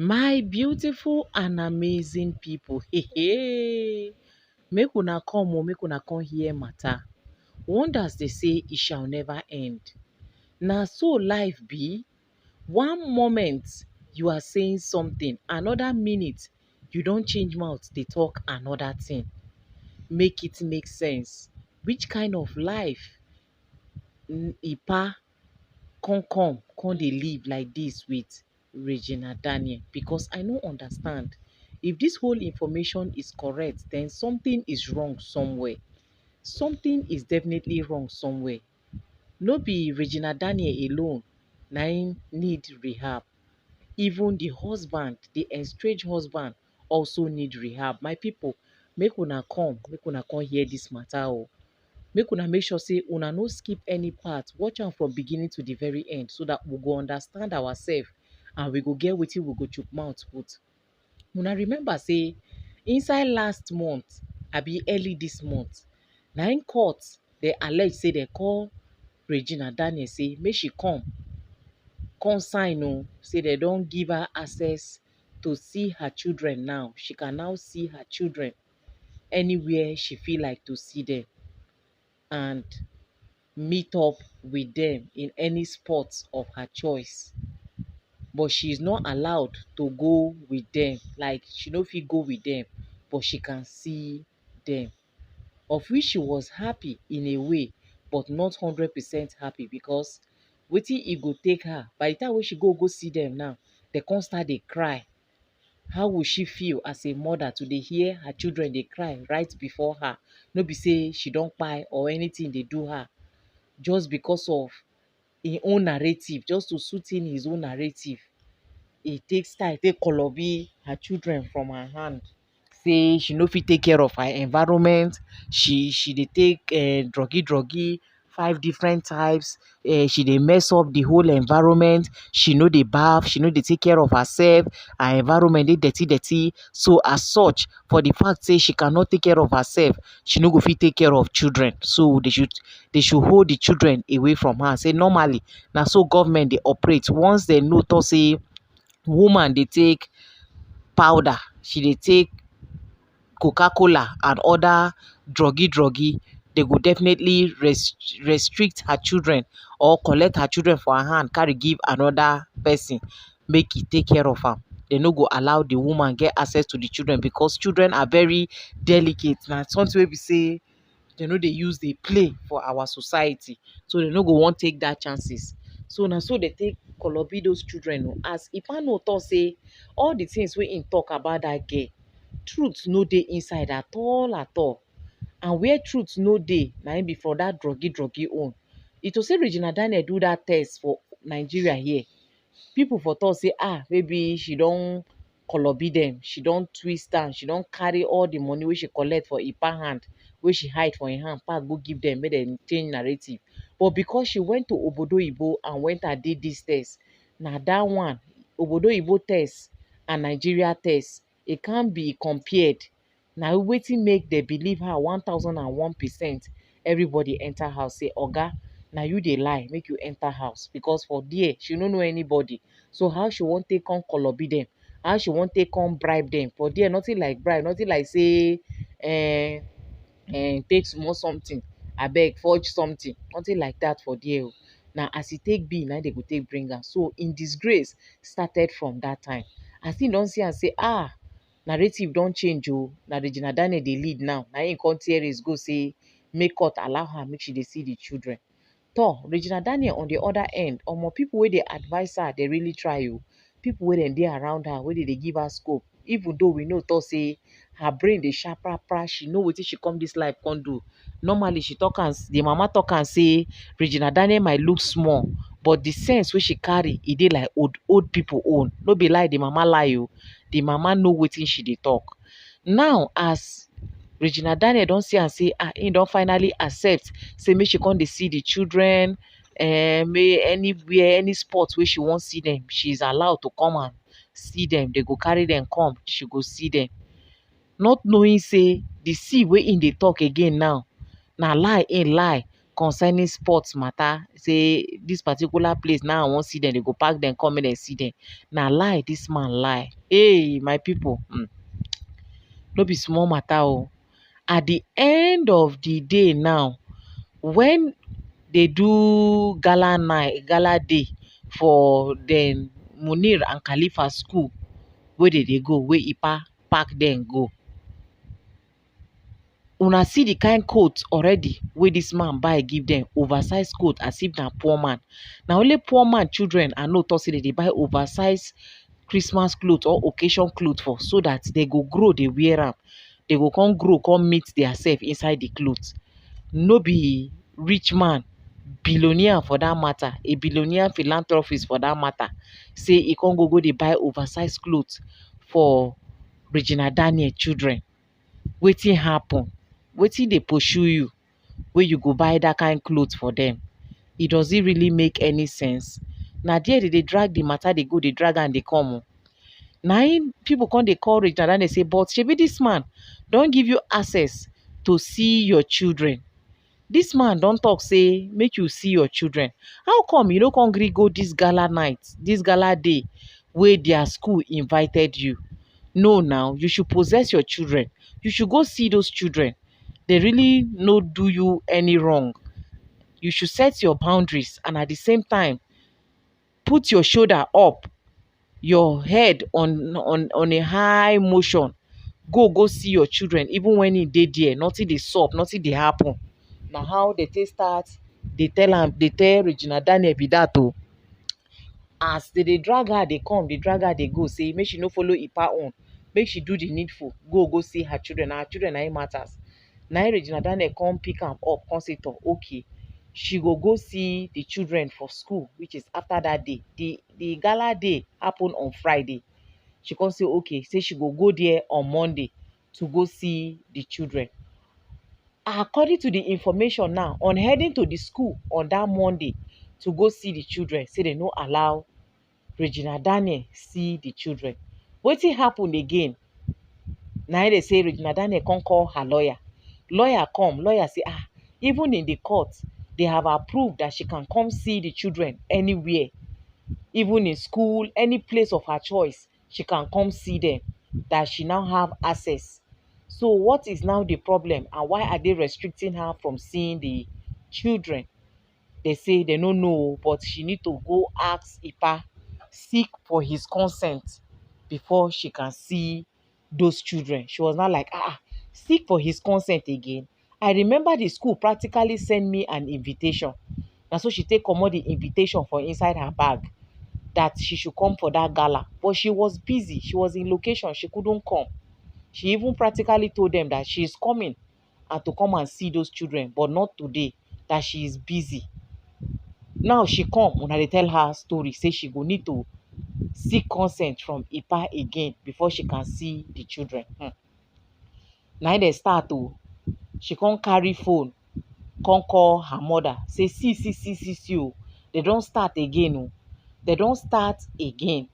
My beautiful and amazing people, make una come make una come hear matter. Wonders dey say e shall never end. Na so life be. One moment you are saying something, another minute you don change mouth dey talk another thing. Make it make sense. Which kind of life Ipa come dey live like this with Regina Daniel? Because I no understand. If this whole information is correct, then something is wrong somewhere. Something is definitely wrong somewhere. No be Regina Daniel alone na im need rehab. Even the husband, the estranged husband, also need rehab. My people, make una come hear this matter o. Make una make sure say una no skip any part. Watch am from beginning to the very end so that we go understand ourselves and we go get wetin we go chook mouth put. Una remember say inside last month, abi early this month, na im court dey allege say dem call Regina Daniel say make she come sign o, say dem don give her access to see her children now. She can now see her children anywhere she feel like to see them and meet up with them in any spot of her choice. But she is not allowed to go with them. Like, she no fit go with them, but she can see them. Of which she was happy in a way, but not 100% happy, because wetin e go take her by the time wey she go see them now, dem come start dey cry. How will she feel as a mother to dey hear her children dey cry right before her? No be say she don kpai or anything dey do her, just because of im own narrative, just to suit in his own narrative. E take style take kolobi her children from her hand. Say she no fit take care of her environment. She dey take druggy 5 different types. She dey mess up the whole environment. She no dey baff. She no dey take care of herself. Her environment dey dirty. So as such, for the fact say she cannot take care of herself, she no go fit take care of children. So they should hold the children away from her. Say normally na so government dey operate. Once they know talk say woman dey take powder, she dey take Coca-Cola and other druggy, they go definitely restrict her children or collect her children for her hand, carry give another person make e take care of am. They no go allow the woman get access to the children, because children are very delicate. Na something wey be say they no dey use dey play for our society. So they no go wan take that chances. So na so they take kolobi those children o. As Ipano talk say all the things wey im talk about that girl, truth no dey inside at all. And where truth no dey, na im be for that druggy own. It to say Regina Daniel do that test for Nigeria here, people for talk say maybe she don kolobi them, she don twist am, she don carry all the money wey she collect for Ipa hand, wey she hide for im hand, pack go give them make dem change narrative. But because she went to Obodo Oyibo and went and did this test, na that one, Obodo Oyibo test and Nigeria test, e can't be compared. Na wetin make dem believe her 1001%. Everybody enter house say, oga, na you dey lie, make you enter house, because for there she no know anybody. So how she wan take come kolobi them? How she wan take come bribe them? For there, nothing like bribe, nothing like say take small something, abeg forge something, nothing like that for there o. Na as e take be na dem go take bring am. So im disgrace started from that time. As im don see am say narrative don change o, na Regina Daniel dey lead now, na im come tear race go say make court allow her make she dey see the children. Regina Daniel on the other end, omo, people wey dey advise her dey really try o. People wey dem dey around her, wey dey give her scope, even though we know talk say her brain dey sharp, she know wetin she come this life come do. Normally she talk am, the mama talk am say Regina Daniel might look small, but the sense wey she carry, e dey like old people own. No be lie, the mama lie o. The mama know wetin she dey talk. Now as Regina Daniel don see am say im don finally accept say make she come dey see the children, may anywhere, any spot wey she wan see them, she is allowed to come and see them. They go carry them come, she go see them. Not knowing say the see wey im dey talk again now, na lie im lie concerning sports matter, say this particular place now I wan see them, they go pack them, come and see them. Na lie, this man lie. Hey, my people, no be small matter o. At the end of the day now, when they do gala night, gala day for dem Munir and Khalifa school, where they go, where Ipa pack them go. Una see the kind coat already wey this man buy give them, oversized coat, as if na poor man. Na only poor man children I know talk say they dey buy oversized Christmas cloth or occasion cloth for, so that they go grow, they wear am. They go come grow, come meet theirself inside the cloth. No be rich man, billionaire for that matter, a billionaire philanthropist for that matter, say e come go dey buy oversized cloth for Regina Daniel children. Wetin happen? Wetin dey pursue you wey you go buy that kind cloth for them? E does it really make any sense? Na there they dey drag the matter, dey go, dey drag am dey come o. Na im people come dey call Regina Daniel say, but shebi this man don give you access to see your children. This man don talk say make you see your children. How come you no come gree go this gala night, this gala day wey their school invited you? No, now you should possess your children. You should go see those children. They really no do you any wrong. You should set your boundaries, and at the same time put your shoulder up, your head on a high motion. Go see your children, even when e dey there, nothing dey sup, nothing dey happen. Na how they take start dey tell Regina Daniel be that o. As they dey drag her dey come, dey drag her dey go, say make she no follow Ipa own, make she do the needful, go see her children. Na her children na im matters. Na im Regina Daniel come pick am up, come say to okay, she go see the children for school, which is after that day. The gala day happen on Friday. She come say okay, say she go there on Monday to go see the children. According to the information now, on heading to the school on that Monday to go see the children, say they no allow Regina Daniel see the children. Wetin happen again? Na they say Regina Daniel come call her lawyer. Lawyer come, lawyer say even in the court, they have approved that she can come see the children anywhere, even in school, any place of her choice, she can come see them, that she now have access. So what is now the problem, and why are they restricting her from seeing the children? They say they don't know, but she need to go ask Ipa, seek for his consent before she can see those children. She was not like, seek for his consent again. I remember the school practically sent me an invitation. And so she take comot the invitation for inside her bag, that she should come for that gala. But she was busy. She was in location. She couldn't come. She even practically told them that she is coming and to come and see those children, but not today, that she is busy. Now she come, when I tell her story, say she go need to seek consent from Ipa again before she can see the children. Now they start to, she can't carry phone, can't call her mother, say see oh, they don't start again oh, they don't start again.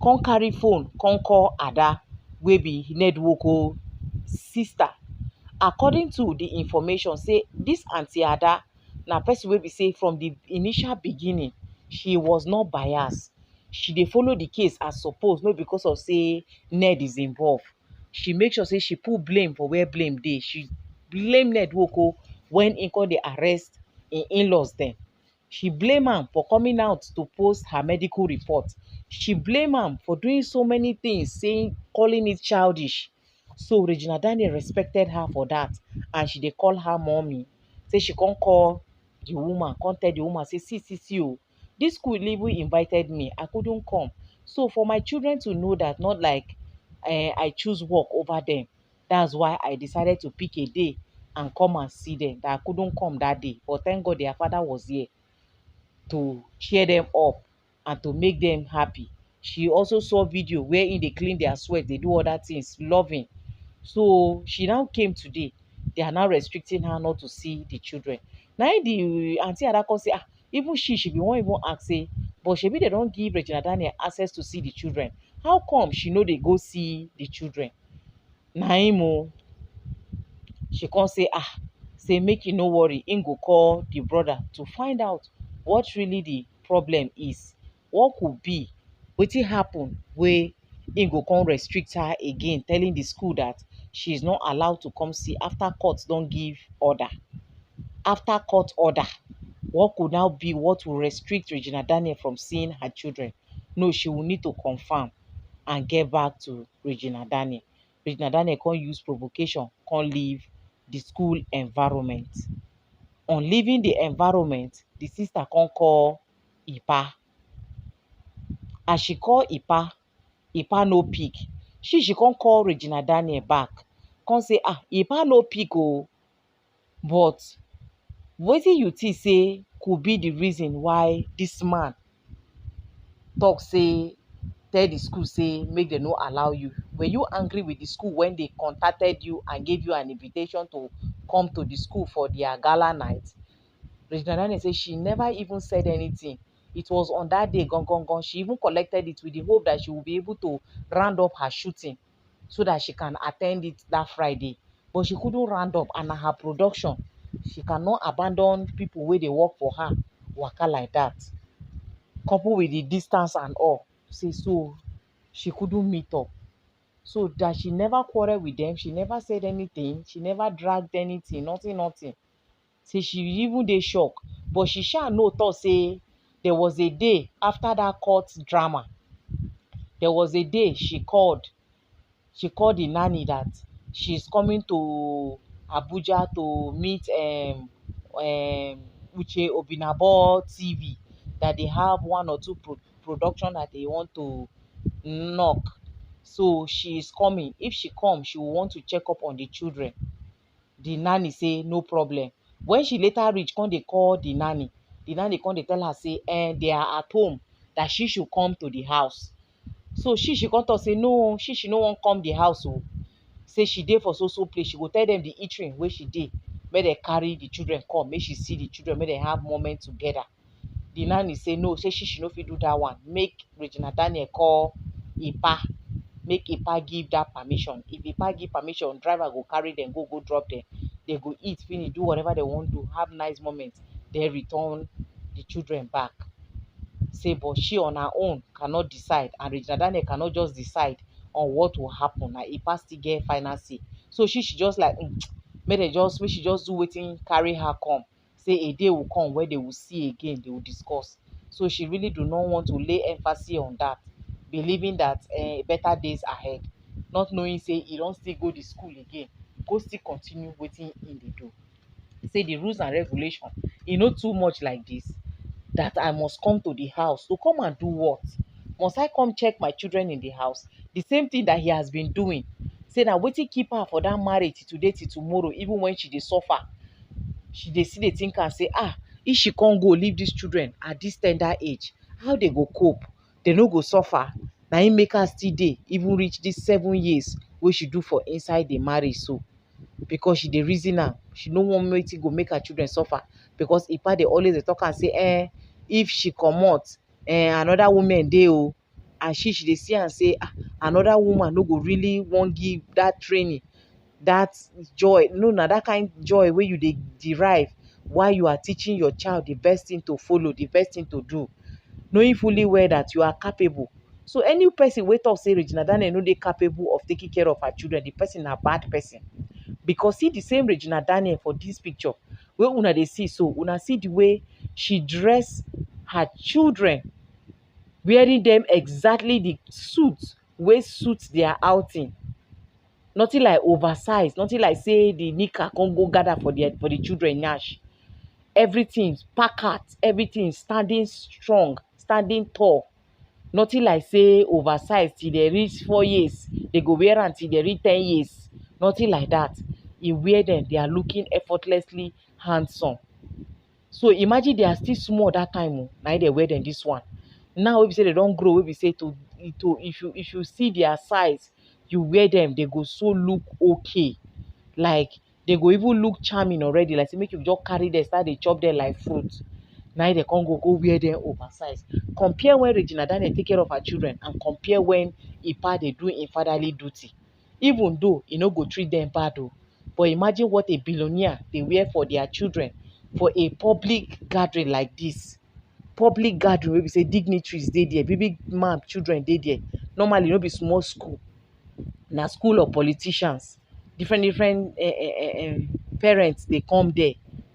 Can't carry phone, can't call Ada, wey be Nedwoko sister. According to the information, say this Auntie Ada na person wey be say from the initial beginning, she was not biased. She dey follow the case as suppose, not because of say Ned is involved. She make sure say she put blame for where blame dey. She blame Nedwoko when im come dey arrest im in-laws dem. She blame am for coming out to post her medical report. She blame am for doing so many things, saying, calling it childish. So Regina Daniel respected her for that, and she dey call her mommy. Say she can't call the woman, can't tell the woman, say see oh, this school even invited me, I couldn't come. So for my children to know that, not like I choose work over them, that's why I decided to pick a day and come and see them. That I couldn't come that day, but thank God their father was here to cheer them up and to make them happy. She also saw video wherein they clean their sweat, they do other things, loving. So she now came today. They are now restricting her not to see the children. Now the Auntie Adako say, even she be won't even ask, say, but shebi they don't give Regina Daniel access to see the children. How come she know they go see the children? Naimo, she can't say, say make you no worry, im go call the brother to find out what really the problem is, what could be, wetin happen wey im go come restrict her again, telling the school that she is not allowed to come see after court don give order. After court order, what could now be what will restrict Regina Daniel from seeing her children? No, she will need to confirm and get back to Regina Daniel. Regina Daniel can't use provocation, can't leave the school environment. On leaving the environment, the sister can't call Ipa. As she call Ipa, Ipa no pick. She can't call Regina Daniel back. Can't say, Ipa no pick oh. But wetin you think say could be the reason why this man talk say tell the school say make dem no allow you? Were you angry with the school when they contacted you and gave you an invitation to come to the school for their gala night? Regina Daniel say she never even said anything. It was on that day, gone. She even collected it with the hope that she will be able to round up her shooting so that she can attend it that Friday. But she couldn't round up, and her production, she cannot abandon people where they work for her, waka like that. Coupled with the distance and all. Say so she couldn't meet up. So that she never quarreled with them, she never said anything, she never dragged anything, nothing. Say she even dey shock. But she sha know thought say there was a day after that court drama. There was a day she called the nanny that she's coming to Abuja to meet Uche Obinabo TV, that they have one or two production that they want to knock. So she is coming. If she comes, she will want to check up on the children. The nanny say no problem. When she later reach, come they call the nanny. The nanny come they tell her say they are at home, that she should come to the house. So she come talk say no, she no wan come the house oh. Say she dey for so place. She go tell them the eatery where she dey, make they carry the children come, make she see the children, make they have moment together. The nanny say no, say she no fit do that one. Make Regina Daniel call Ipa, make Ipa give that permission. If Ipa give permission, driver go carry them, go drop them. They go eat, finish, do whatever they want to, have nice moments. They return the children back. Say, but she on her own cannot decide, and Regina Daniel cannot just decide on what will happen. Like Ipa still get final say. So she just like, make she just do wetin carry her come. Say a day will come where they will see again, they will discuss. So she really do not want to lay emphasis on that, believing that better days ahead, not knowing say he don't still go to school again, go still continue wetin in dey do. Say the rules and regulation, too much like this, that I must come to the house to come and do what? Must I come check my children in the house? The same thing that he has been doing. Say na wetin keep her for that marriage till today, till tomorrow, even when she dey suffer. She dey still dey think and say, if she can't go leave these children at this tender age, how they go cope? They no go suffer. Na im make her still dey, even reach this 7 years wey she do for inside the marriage so. Because she dey reason am, she no wan wetin go make her children suffer. Because Ipa dey always dey talk and say, if she comot, another woman dey oh, and she dey see and say, another woman no go really wan give that training, that joy. No, na that kind joy wey you dey derive while you are teaching your child the best thing to follow, the best thing to do, knowing fully well that you are capable. So any person wey talk say Regina Daniel no dey capable of taking care of her children, the person na bad person. Because see the same Regina Daniel for this picture wey una dey see so, una see the way she dress her children, wearing them exactly the suit wey suit their outing. Nothing like oversized, nothing like say the nika come go gather for the children nyash. Everything packed, everything standing strong, standing tall. Nothing like say oversized till they reach 4 years, they go wear until they reach 10 years. Nothing like that. You wear them, they are looking effortlessly handsome. So imagine they are still small that time. Now they wear them this one. Now we say they don't grow, we say to if you see their size, you wear them, they go so look okay. Like they go even look charming already. Like say make you just carry them, start they chop them like fruit. Now they can't go wear them oversized. Compare when Regina Daniel take care of her children and compare when Ipa they do in fatherly duty. Even though no go treat them bad though, But imagine what a billionaire dey wear for their children for a public gathering like this. Public gathering wey be say dignitaries dey there, big big man children dey there. Normally no be small school, na school of politicians. Different different parents dey come there.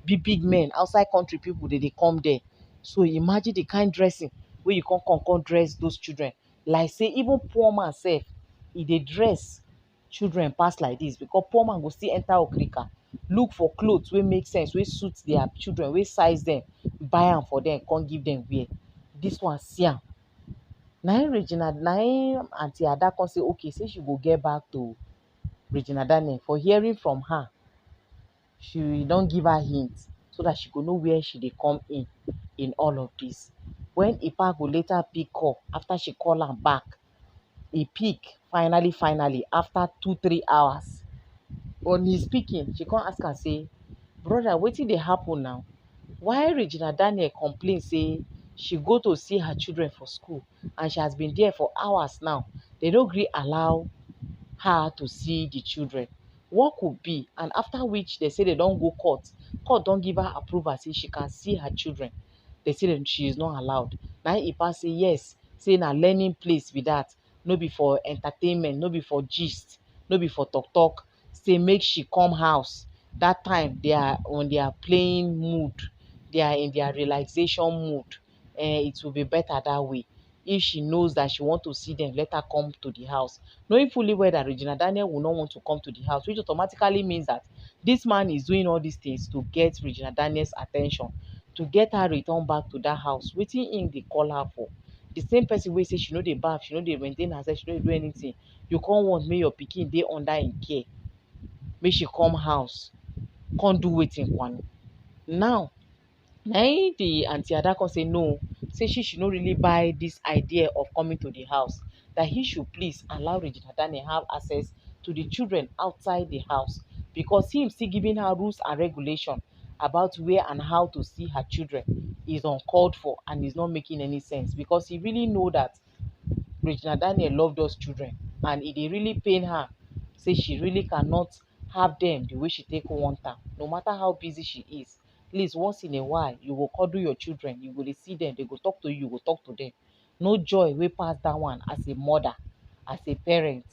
Big big men, outside country people dey come there. So imagine the kind dressing wey you come dress those children. Like say even poor man sef, e dey dress children pass like this, because poor man go still enter okrika look for clothes wey make sense, wey suit their children, wey size them, buy am for them, come give them wear. This one see am. Na im aunty Ada come say okay, say she go get back to Regina Daniel for hearing from her. She don give her hint so that she go know where she dey come in all of this. When Ipa go later pick call, after she call am back, e pick finally after 2-3 hours. On his speaking, she come ask am say, brother, wetin dey happen now? Why Regina Daniel complain say she go to see her children for school and she has been there for hours now? They no gree allow her to see the children. What could be? And after which they say they don go court. Court don give her approval say she can see her children. They say that she is not allowed. Na Ipa say yes, say na learning place be that. No be for entertainment, no be for gist, no be for talk. Say make she come house. That time they are on their playing mood. They are in their relaxation mood. It will be better that way. If she knows that she want to see them, let her come to the house. Knowing fully well that Regina Daniel will not want to come to the house, which automatically means that this man is doing all these things to get Regina Daniel's attention, to get her return back to that house. Wetin him dey call her for? The same person wey say she no dey baff, she no dey maintain herself, she no dey do anything. You come want make your pikin dey under im care, make she come house, come do wetin kwanu. Now, na im the aunty Ada come say no, say she no really buy this idea of coming to the house, that he should please allow Regina Daniel have access to the children outside the house, because him still giving her rules and regulation about where and how to see her children is uncalled for and is not making any sense, because he really know that Regina Daniel love those children and e dey really pain her say she really cannot have them the way she take want am. No matter how busy she is, at least once in a while you go cuddle your children, you go dey see them, they go talk to you, you go talk to them. No joy wey pass that one as a mother, as a parent.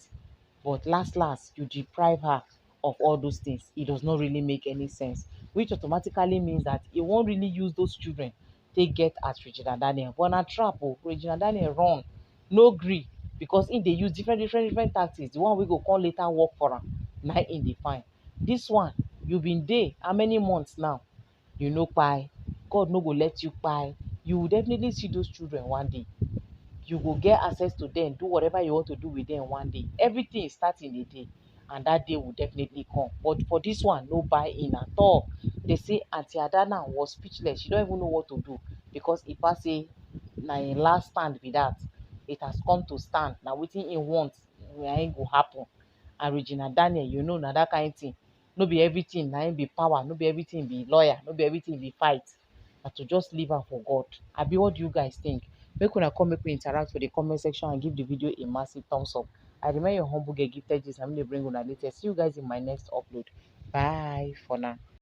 But last you deprive her of all those things. It does not really make any sense, which automatically means that he won't really use those children take get at Regina Daniel. But na trap oh, Regina Daniel run, no gree, because im dey use different tactics. The one wey go come later work for am, na im dey find. This one, you been dey how many months now? You no kpai. God no go let you kpai. You will definitely see those children one day. You go get access to them, do whatever you want to do with them one day. Everything is starting a day, and that day will definitely come. But for this one, no buy in at all. They say Auntie Adana was speechless. She don't even know what to do, because Ipa say na im last stand be that. It has come to stand. Now wetin im want, na im go happen. And Regina Daniel, you know, na that kind thing. No be everything na im be power. No be everything be lawyer. No be everything be fight. Na to just leave am for God. Abi, what do you guys think? Make una come, make we interact for the comment section and give the video a massive thumbs up. I remain your humble girl, Gifted Gist. I'm going to bring una latest. See you guys in my next upload. Bye for now.